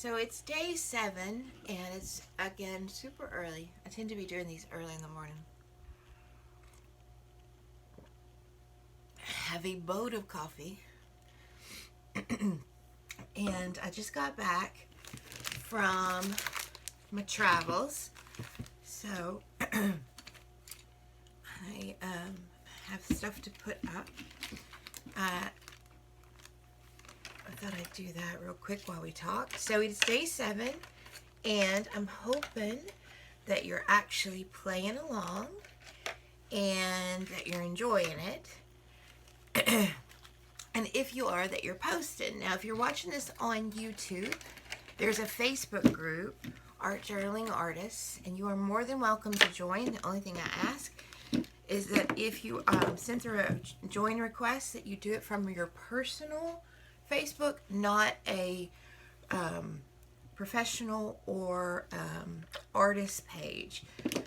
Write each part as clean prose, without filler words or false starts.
So it's day 7, and it's again super early. I tend to be doing these early in the morning. Have a boat of coffee, and I just got back from my travels, so I have stuff to put up. I thought I'd do that real quick while we talk. So it's day 7, and I'm hoping that you're actually playing along and that you're enjoying it. And if you are, that you're posting. Now, if you're watching this on YouTube, there's a Facebook group, Art Journaling Artists, and you are more than welcome to join. The only thing I ask is that if you send through a join request, that you do it from your personal Facebook, not a professional or artist page.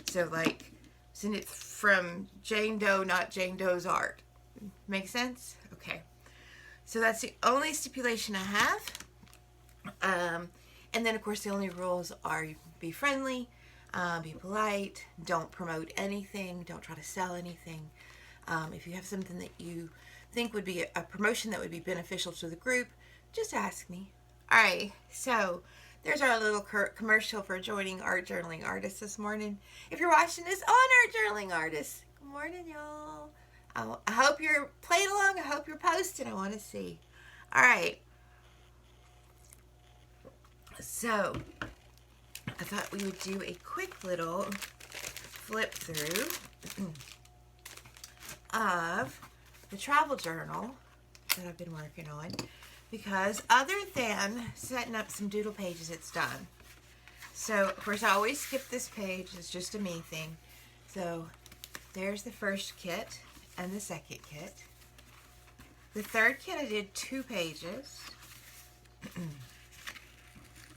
So, like, send it from Jane Doe, not Jane Doe's art. Make sense? Okay. So that's the only stipulation I have. And then, of course, the only rules are be friendly, be polite, don't promote anything, don't try to sell anything. If you have something that you think would be a promotion that would be beneficial to the group, just ask me. All right, so there's our little commercial for joining Art Journaling Artists this morning. If you're watching this on Art Journaling Artists, good morning, y'all. I hope you're playing along. I hope you're posting. I want to see. All right. So, I thought we would do a quick little flip through of the travel journal that I've been working on, because other than setting up some doodle pages, it's done. So, of course, I always skip this page. It's just a me thing. So, there's the first kit and the second kit. The third kit, I did 2 pages.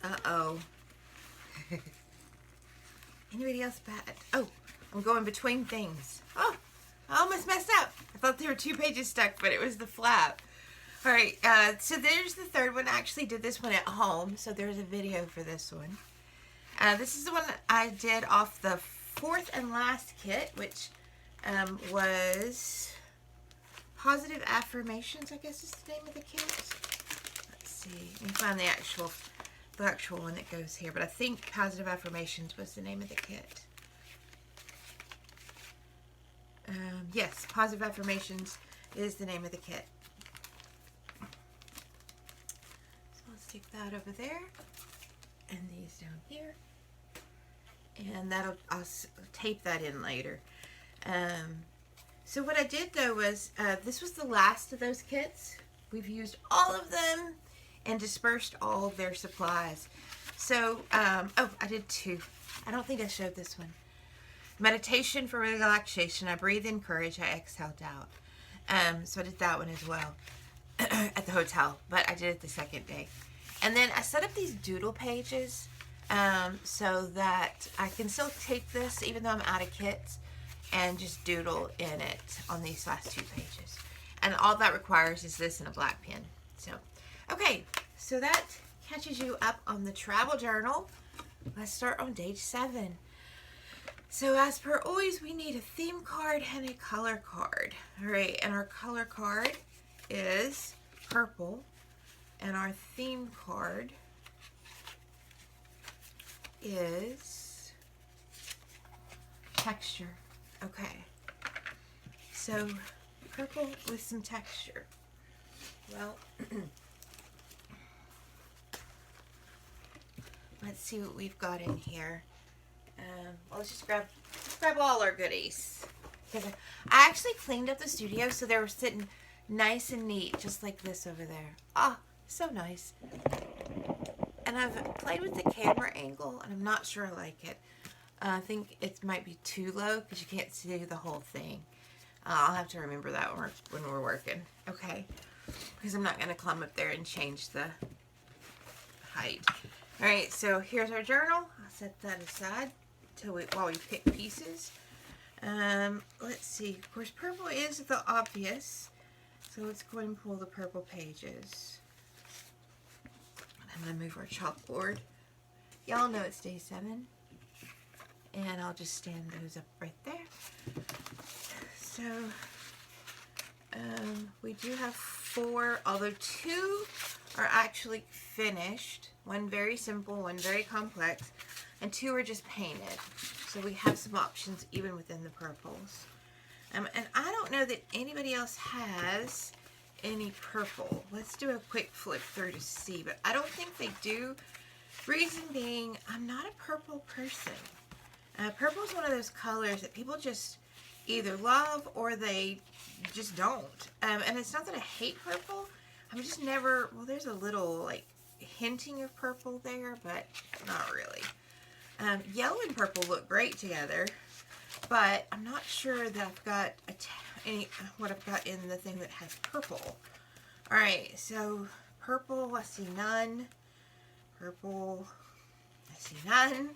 Uh-oh. Anybody else bad? Oh, I'm going between things. Oh, I almost messed up. I thought there were 2 pages stuck, but it was the flap. All right, so there's the third one. I actually did this one at home, so there's a video for this one. This is the one that I did off the 4th and last kit, which was Positive Affirmations, I guess is the name of the kit. Let's see. Let me find the actual one that goes here, but I think Positive Affirmations was the name of the kit. Yes, Positive Affirmations is the name of the kit. So let's stick that over there, and these down here, and I'll tape that in later. So what I did though was, this was the last of those kits. We've used all of them and dispersed all of their supplies. So, oh, I did 2. I don't think I showed this one. Meditation for relaxation. I breathe in courage. I exhale doubt. So I did that one as well at the hotel, but I did it the second day. And then I set up these doodle pages so that I can still take this even though I'm out of kits and just doodle in it on these last 2 pages. And all that requires is this and a black pen. So, okay, so that catches you up on the travel journal. Let's start on day 7. So as per always, we need a theme card and a color card. All right, and our color card is purple, and our theme card is texture. Okay, so purple with some texture. Well, let's see what we've got in here. Well, let's just grab all our goodies. Because I actually cleaned up the studio so they were sitting nice and neat, just like this over there. Ah, so nice. And I've played with the camera angle, and I'm not sure I like it. I think it might be too low because you can't see the whole thing. I'll have to remember that when we're working. Okay. Because I'm not going to climb up there and change the height. Alright, so here's our journal. I'll set that aside while we pick pieces. Let's see. Of course, purple is the obvious. So let's go ahead and pull the purple pages. I'm going to move our chalkboard. Y'all know it's day 7. And I'll just stand those up right there. So, we do have 4, although 2 are actually finished. One very simple, one very complex, and 2 are just painted. So we have some options even within the purples. And I don't know that anybody else has any purple. Let's do a quick flip through to see, but I don't think they do. Reason being, I'm not a purple person. Purple is one of those colors that people just either love or they just don't. And it's not that I hate purple. I'm just never, well, there's a little like hinting of purple there, but not really. Yellow and purple look great together, but I'm not sure that I've got what I've got in the thing that has purple. All right, so purple, I see none. Purple, I see none.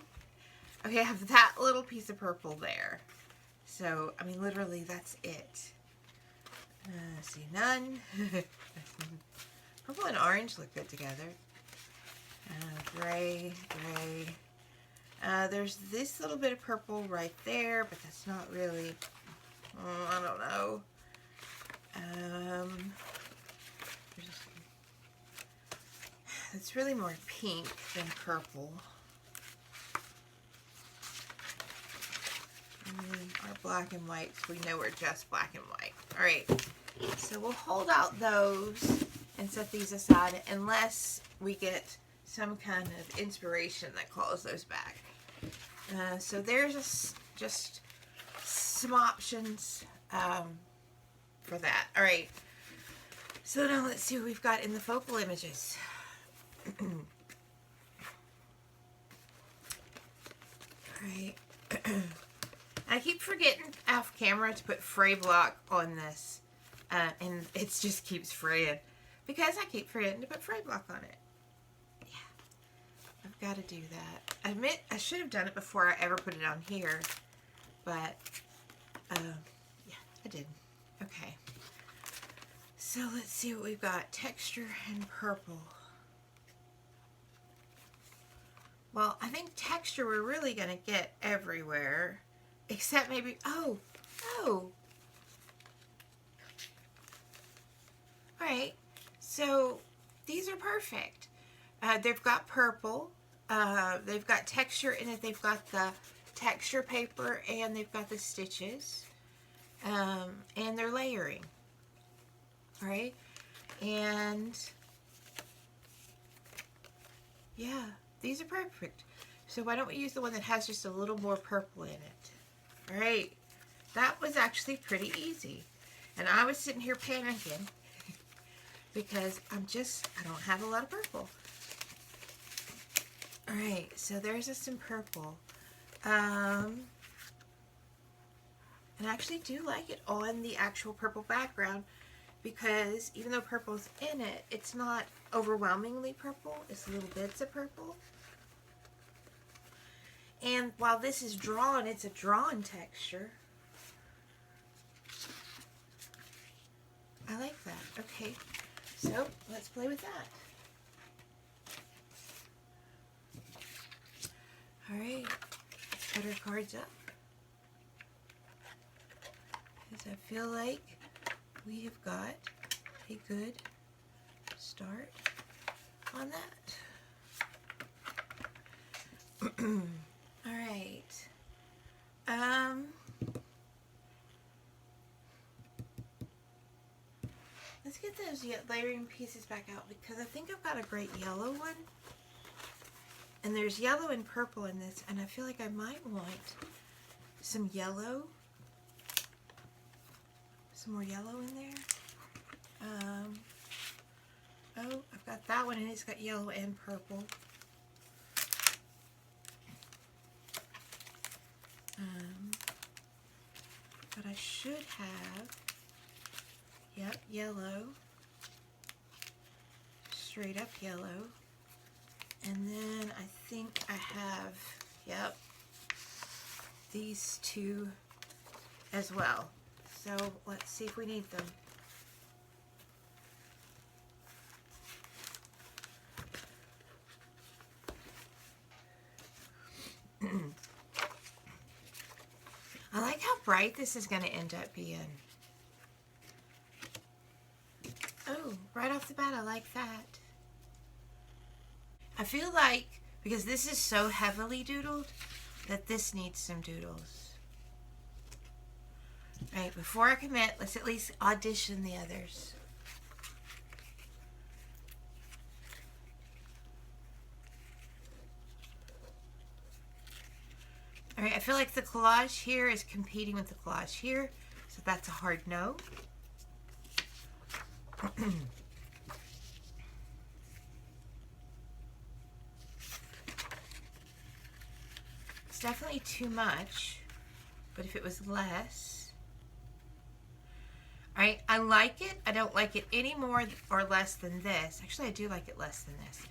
Okay, I have that little piece of purple there. So, I mean, literally, that's it. I see none. Purple and orange look good together. Gray, gray. There's this little bit of purple right there, but that's not really, I don't know. It's really more pink than purple. And our black and whites, we know we're just black and white. All right, so we'll hold out those and set these aside unless we get some kind of inspiration that calls those back. So there's just some options for that. All right, so now let's see what we've got in the focal images. Alright. I keep forgetting off camera to put fray block on this. And it just keeps fraying. Because I keep forgetting to put fray block on it. Yeah. I've got to do that. I admit I should have done it before I ever put it on here. But, yeah, I did. Okay. So let's see what we've got. Texture and purple. Well, I think texture we're really going to get everywhere. Except maybe, oh. Alright, so these are perfect. They've got purple. They've got texture in it. They've got the texture paper and they've got the stitches. And they're layering. Alright, and yeah. These are perfect. So why don't we use the one that has just a little more purple in it? All right. That was actually pretty easy. And I was sitting here panicking because I don't have a lot of purple. All right. So there's some purple. And I actually do like it on the actual purple background because even though purple's in it, it's not overwhelmingly purple. It's little bits of purple. And while this is drawn, it's a drawn texture. I like that. Okay, so let's play with that. All right, let's put our cards up. Because I feel like we have got a good start on that. All right. Let's get those layering pieces back out because I think I've got a great yellow one. And there's yellow and purple in this, and I feel like I might want some yellow. Some more yellow in there. Oh, I've got that one, and it's got yellow and purple. But I should have, yep, yellow, straight up yellow, and then I think I have, yep, these two as well. So let's see if we need them. bright this is going to end up being. Oh, right off the bat, I like that. I feel like, because this is so heavily doodled, that this needs some doodles. Right, before I commit, let's at least audition the others. All right, I feel like the collage here is competing with the collage here, so that's a hard no. It's definitely too much, but if it was less. All right, I like it. I don't like it any more or less than this. Actually, I do like it less than this.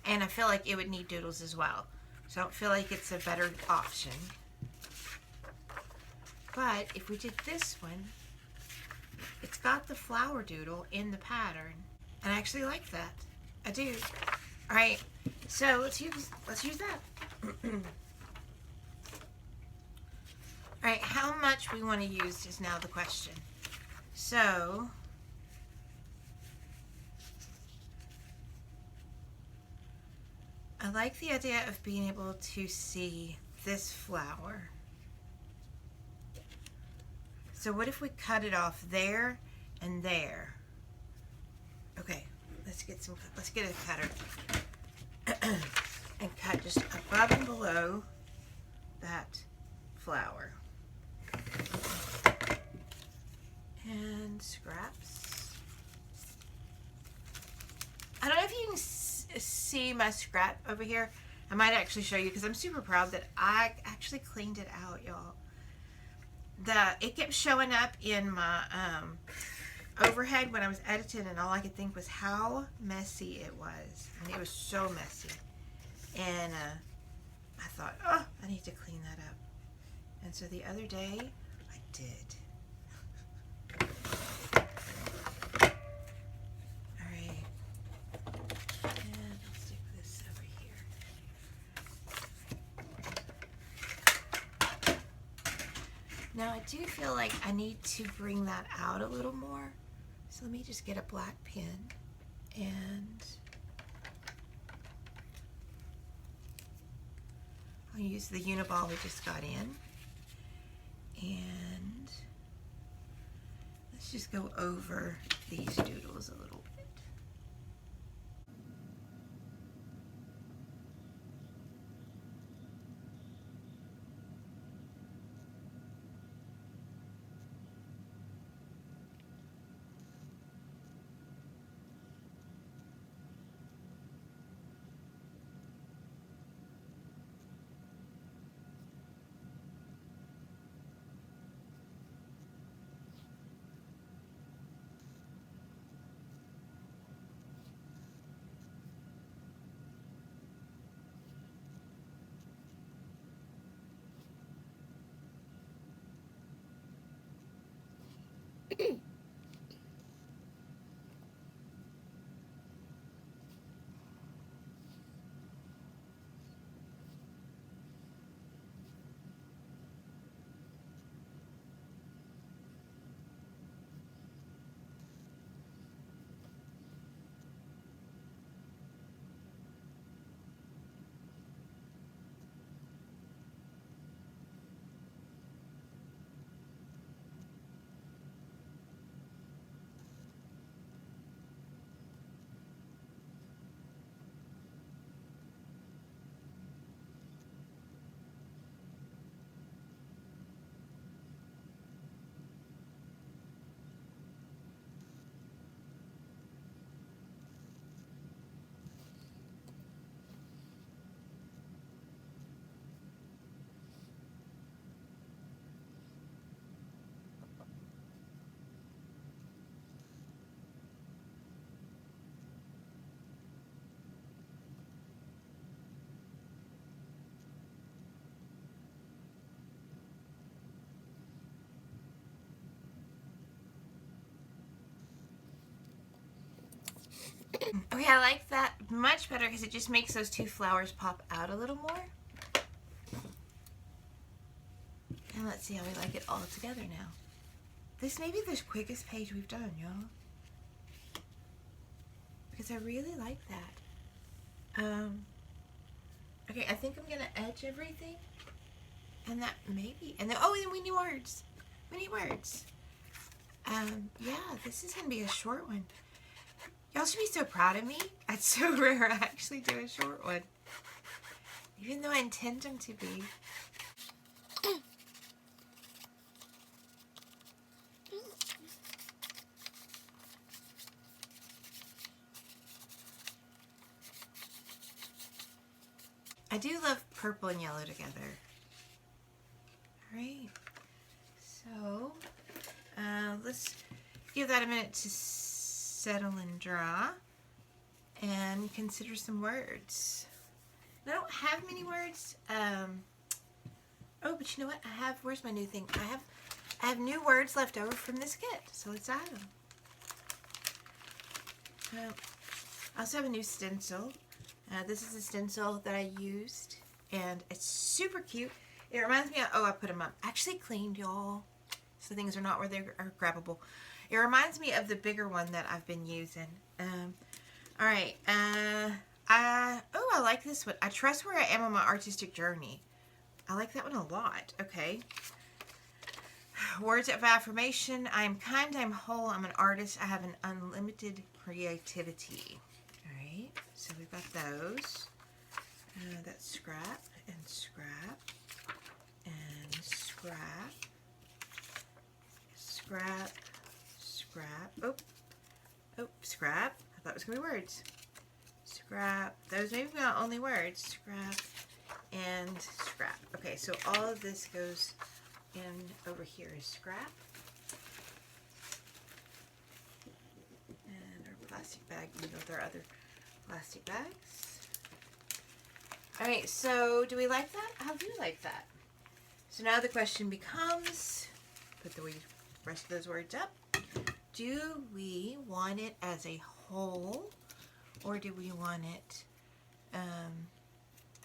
And I feel like it would need doodles as well. So I don't feel like it's a better option. But if we did this one, it's got the flower doodle in the pattern. And I actually like that. I do. All right, so let's use that. All right, how much we want to use is now the question. So, I like the idea of being able to see this flower. So what if we cut it off there and there? Okay, let's get a cutter and cut just above and below that flower. And scraps. I don't know if you can see my scrap over here. I might actually show you because I'm super proud that I actually cleaned it out, y'all. It kept showing up in my overhead when I was editing, and all I could think was how messy it was. I mean, it was so messy. And I thought, oh, I need to clean that up. And so the other day, I did. Alright. And I'll stick this over here. Now I do feel like I need to bring that out a little more. So let me just get a black pen and I'll use the Uniball we just got in. And let's just go over these doodles a little bit. Okay, I like that much better because it just makes those two flowers pop out a little more. And let's see how we like it all together now. This may be the quickest page we've done, y'all. Because I really like that. Okay, I think I'm going to edge everything. And that maybe, and then, oh, and we need words. We need words. Yeah, this is going to be a short one. Y'all should be so proud of me. It's so rare I actually do a short one. Even though I intend them to be. I do love purple and yellow together. Alright. So, let's give that a minute to settle and dry. And consider some words. I don't have many words. Oh, but you know what? Where's my new thing? I have new words left over from this kit. So let's add them. I also have a new stencil. This is a stencil that I used, and it's super cute. It reminds me of, oh, I put them up. Actually cleaned, y'all, so things are not where they are grabbable. It reminds me of the bigger one that I've been using. All right. I like this one. I trust where I am on my artistic journey. I like that one a lot. Okay. Words of affirmation. I am kind. I'm whole. I'm an artist. I have an unlimited creativity. Alright, so we've got those. That's scrap and scrap and scrap. Scrap, scrap. Oh, scrap. I thought it was going to be words. Scrap. Those may be my only words. Scrap and scrap. Okay, so all of this goes in over here is scrap. And our plastic bag, you know, there are other plastic bags. Alright, so do we like that? I do like that. So now the question becomes, put the rest of those words up. Do we want it as a whole, or do we want it, and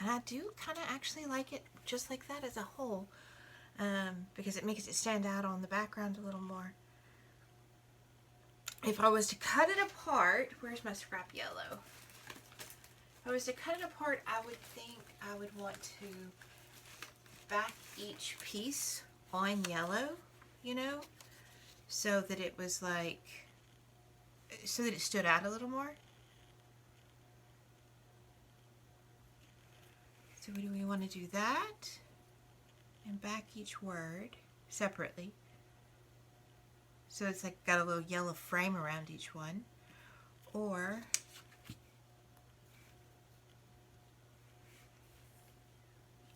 I do kind of actually like it just like that as a whole, because it makes it stand out on the background a little more. If I was to cut it apart, where's my scrap yellow? If I was to cut it apart, I would think I would want to back each piece on yellow, you know, so that it was like, so that it stood out a little more. So do we want to do that? And back each word separately. So it's like got a little yellow frame around each one. Or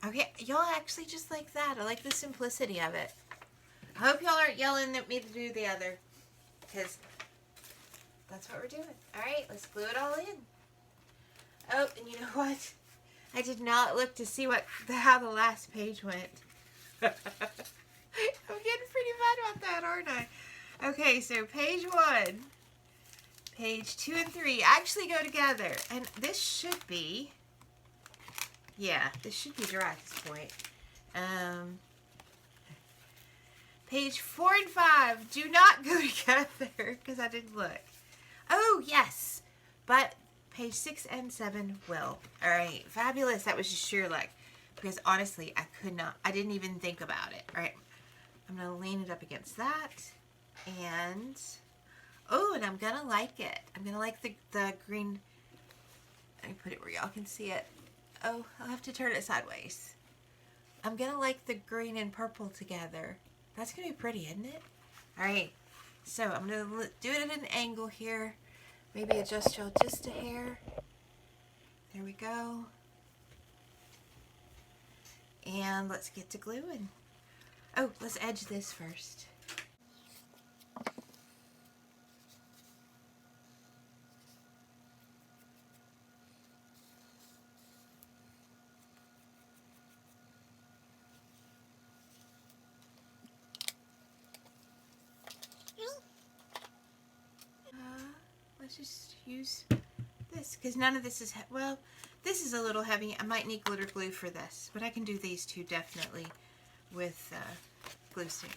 okay, y'all actually just like that. I like the simplicity of it. I hope y'all aren't yelling at me to do the other, because that's what we're doing. Alright, let's glue it all in. Oh, and you know what? I did not look to see how the last page went. I'm getting pretty mad about that, aren't I? Okay, so page 1, page 2 and 3 actually go together. And this should be, yeah, this should be dry at this point. Page 4 and 5 do not go together because I didn't look. Oh, yes, but page 6 and 7 will. All right, fabulous. That was just sheer luck, because honestly, I didn't even think about it. All right, I'm going to lean it up against that. And, oh, and I'm going to like it. I'm going to like the green. Let me put it where y'all can see it. Oh, I'll have to turn it sideways. I'm going to like the green and purple together. That's going to be pretty, isn't it? All right, so I'm going to do it at an angle here. Maybe adjust y'all just a hair. There we go. And let's get to gluing. Oh, let's edge this first. Let's just use this, because none of this is, well, this is a little heavy. I might need glitter glue for this, but I can do these two definitely with glue stick.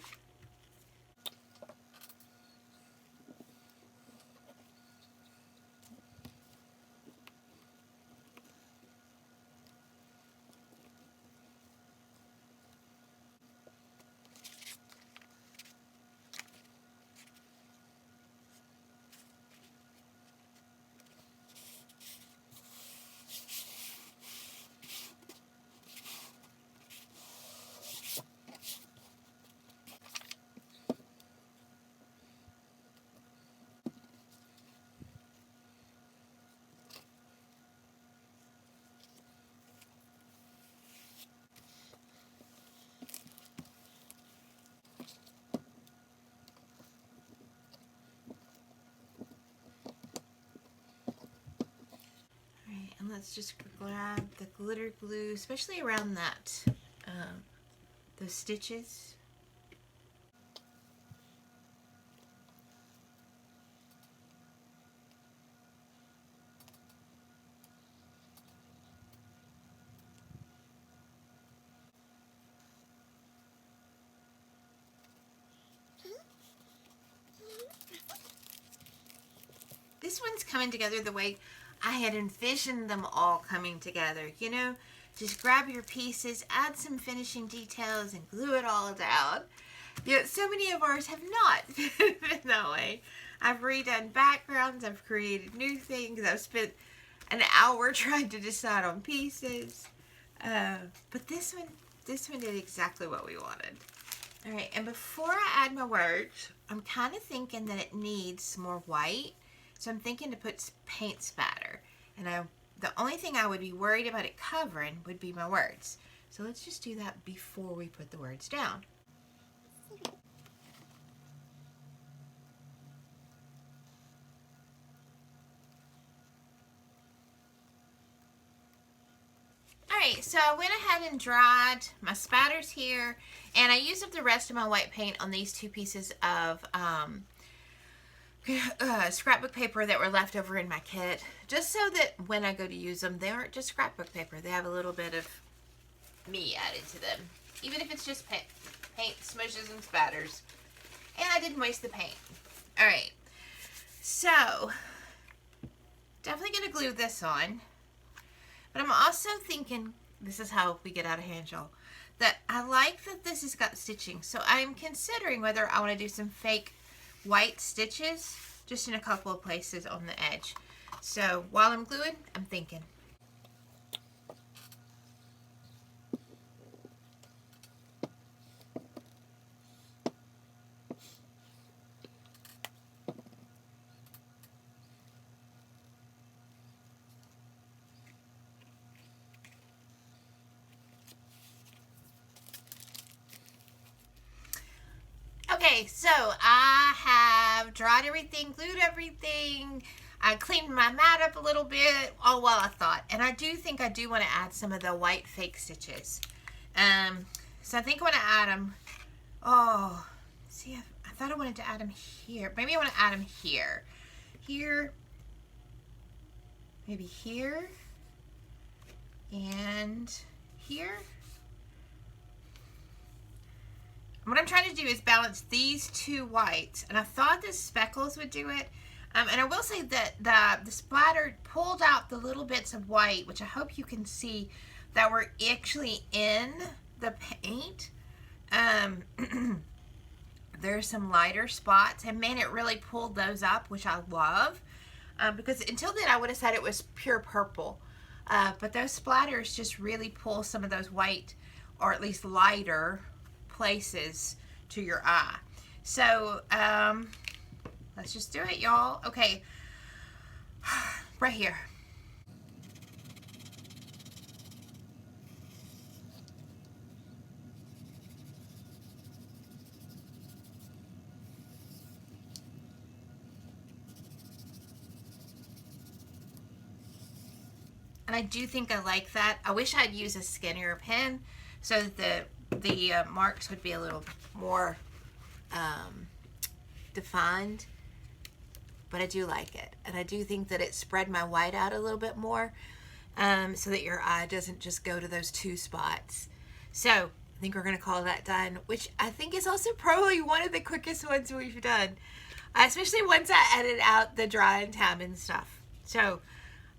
And let's just grab the glitter glue, especially around that, those stitches. This one's coming together the way I had envisioned them all coming together. You know, just grab your pieces, add some finishing details, and glue it all down. You know, so many of ours have not been that way. I've redone backgrounds, I've created new things, I've spent an hour trying to decide on pieces. But this one did exactly what we wanted. All right, and before I add my words, I'm kind of thinking that it needs some more white. So I'm thinking to put paint spatter. And the only thing I would be worried about it covering would be my words. So let's just do that before we put the words down. Alright, so I went ahead and dried my spatters here. And I used up the rest of my white paint on these two pieces of scrapbook paper that were left over in my kit, just so that when I go to use them, they aren't just scrapbook paper. They have a little bit of me added to them, even if it's just paint smushes and spatters. And I didn't waste the paint. All right, so definitely gonna glue this on, but I'm also thinking, this is how we get out of hand, y'all, that I like that this has got stitching. So I'm considering whether I want to do some fake white stitches just in a couple of places on the edge. So while I'm gluing, I'm thinking. Okay, so I have dried everything, glued everything. I cleaned my mat up a little bit, all while I thought. And I do think I do want to add some of the white fake stitches. So I think I want to add them. Oh, see, I thought I wanted to add them here. Maybe I want to add them here. Here. Maybe here. And here. What I'm trying to do is balance these two whites, and I thought the speckles would do it. And I will say that the splatter pulled out the little bits of white, which I hope you can see, that were actually in the paint. There's some lighter spots, and man, it really pulled those up, which I love. Because until then, I would have said it was pure purple. But those splatters just really pull some of those white, or at least lighter, places to your eye. So let's just do it, y'all. Okay, right here. And I do think I like that. I wish I'd use a skinnier pen so that the marks would be a little more defined, but I do like it. And I do think that it spread my white out a little bit more, so that your eye doesn't just go to those two spots. So I think we're going to call that done, which I think is also probably one of the quickest ones we've done, especially once I edit out the draw and tab and stuff. So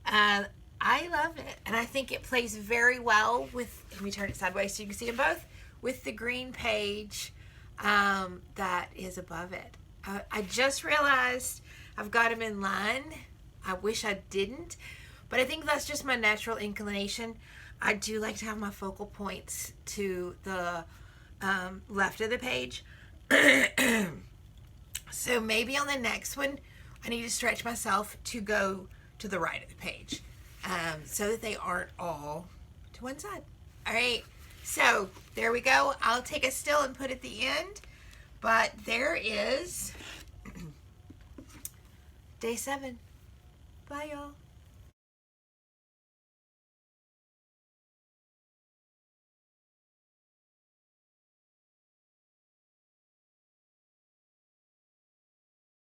I love it, and I think it plays very well with, let me turn it sideways so you can see them both, with the green page that is above it. I just realized I've got them in line. I wish I didn't, but I think that's just my natural inclination. I do like to have my focal points to the left of the page. So maybe on the next one, I need to stretch myself to go to the right of the page so that they aren't all to one side. All right, so there we go. I'll take a still and put at the end, but there is day 7. Bye, y'all.